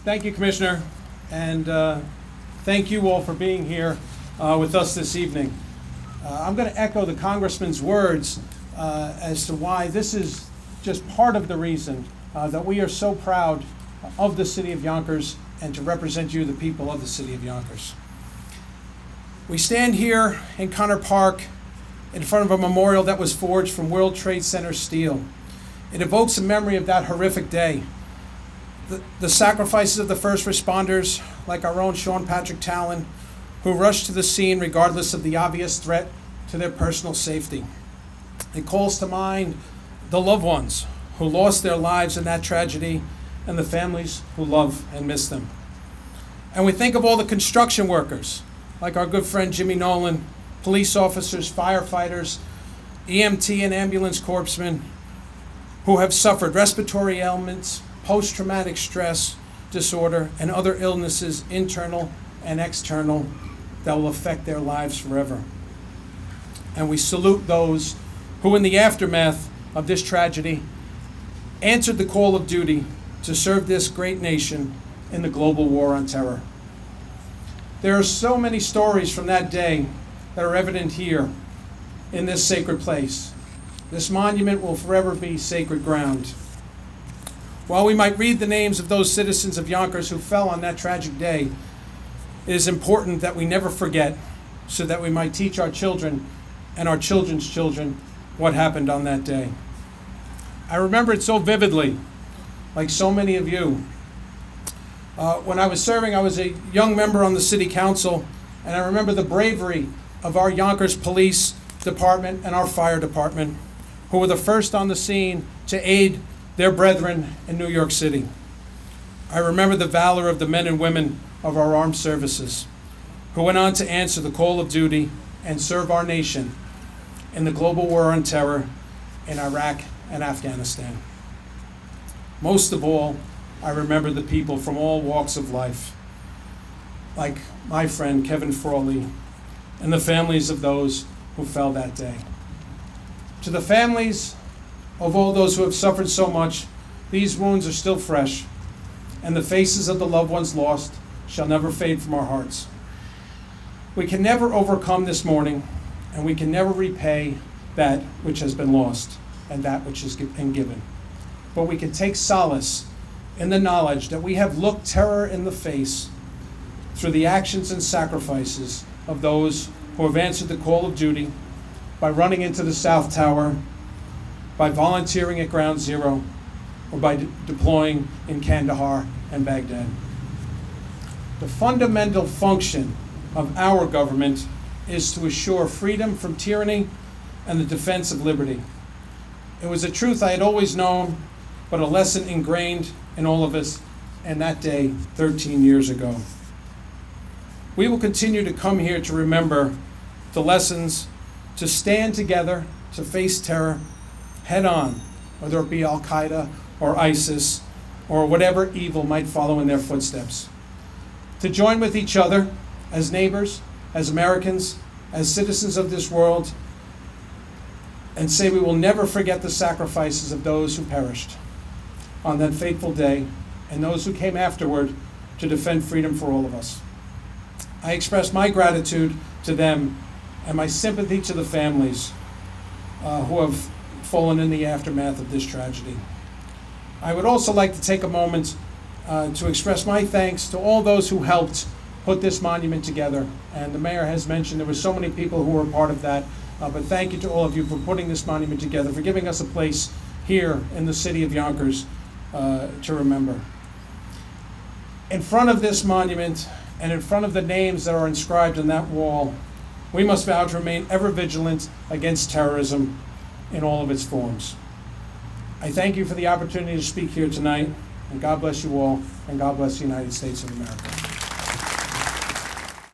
Thank you, Commissioner, and thank you all for being here with us this evening. I'm going to echo the Congressman's words as to why this is just part of the reason that we are so proud of the City of Yonkers and to represent you, the people of the City of Yonkers. We stand here in Conor Park in front of a memorial that was forged from World Trade Center steel. It evokes a memory of that horrific day. The sacrifices of the first responders, like our own Sean Patrick Talon, who rushed to the scene regardless of the obvious threat to their personal safety. It calls to mind the loved ones who lost their lives in that tragedy and the families who love and miss them. And we think of all the construction workers, like our good friend Jimmy Nolan, police officers, firefighters, EMT and ambulance corpsmen, who have suffered respiratory ailments, post-traumatic stress disorder, and other illnesses, internal and external, that will affect their lives forever. And we salute those who, in the aftermath of this tragedy, answered the call of duty to serve this great nation in the global war on terror. There are so many stories from that day that are evident here in this sacred place. This monument will forever be sacred ground. While we might read the names of those citizens of Yonkers who fell on that tragic day, it is important that we never forget, so that we might teach our children and our children's children what happened on that day. I remember it so vividly, like so many of you. When I was serving, I was a young member on the City Council, and I remember the bravery of our Yonkers Police Department and our Fire Department, who were the first on the scene to aid their brethren in New York City. I remember the valor of the men and women of our armed services, who went on to answer the call of duty and serve our nation in the global war on terror in Iraq and Afghanistan. Most of all, I remember the people from all walks of life, like my friend Kevin Frawley, and the families of those who fell that day. To the families of all those who have suffered so much, these wounds are still fresh, and the faces of the loved ones lost shall never fade from our hearts. We can never overcome this mourning, and we can never repay that which has been lost and that which has been given. But we can take solace in the knowledge that we have looked terror in the face through the actions and sacrifices of those who have answered the call of duty by running into the South Tower, by volunteering at Ground Zero, or by deploying in Kandahar and Baghdad. The fundamental function of our government is to assure freedom from tyranny and the defense of liberty. It was a truth I had always known, but a lesson ingrained in all of us, and that day 13 years ago. We will continue to come here to remember the lessons, to stand together, to face terror head on, whether it be Al-Qaeda or ISIS or whatever evil might follow in their footsteps. To join with each other as neighbors, as Americans, as citizens of this world, and say we will never forget the sacrifices of those who perished on that fateful day and those who came afterward to defend freedom for all of us. I express my gratitude to them and my sympathy to the families who have fallen in the aftermath of this tragedy. I would also like to take a moment to express my thanks to all those who helped put this monument together. And the mayor has mentioned there were so many people who were a part of that. But thank you to all of you for putting this monument together, for giving us a place here in the city of Yonkers to remember. In front of this monument and in front of the names that are inscribed on that wall, we must vow to remain ever vigilant against terrorism in all of its forms. I thank you for the opportunity to speak here tonight, and God bless you all, and God bless the United States of America.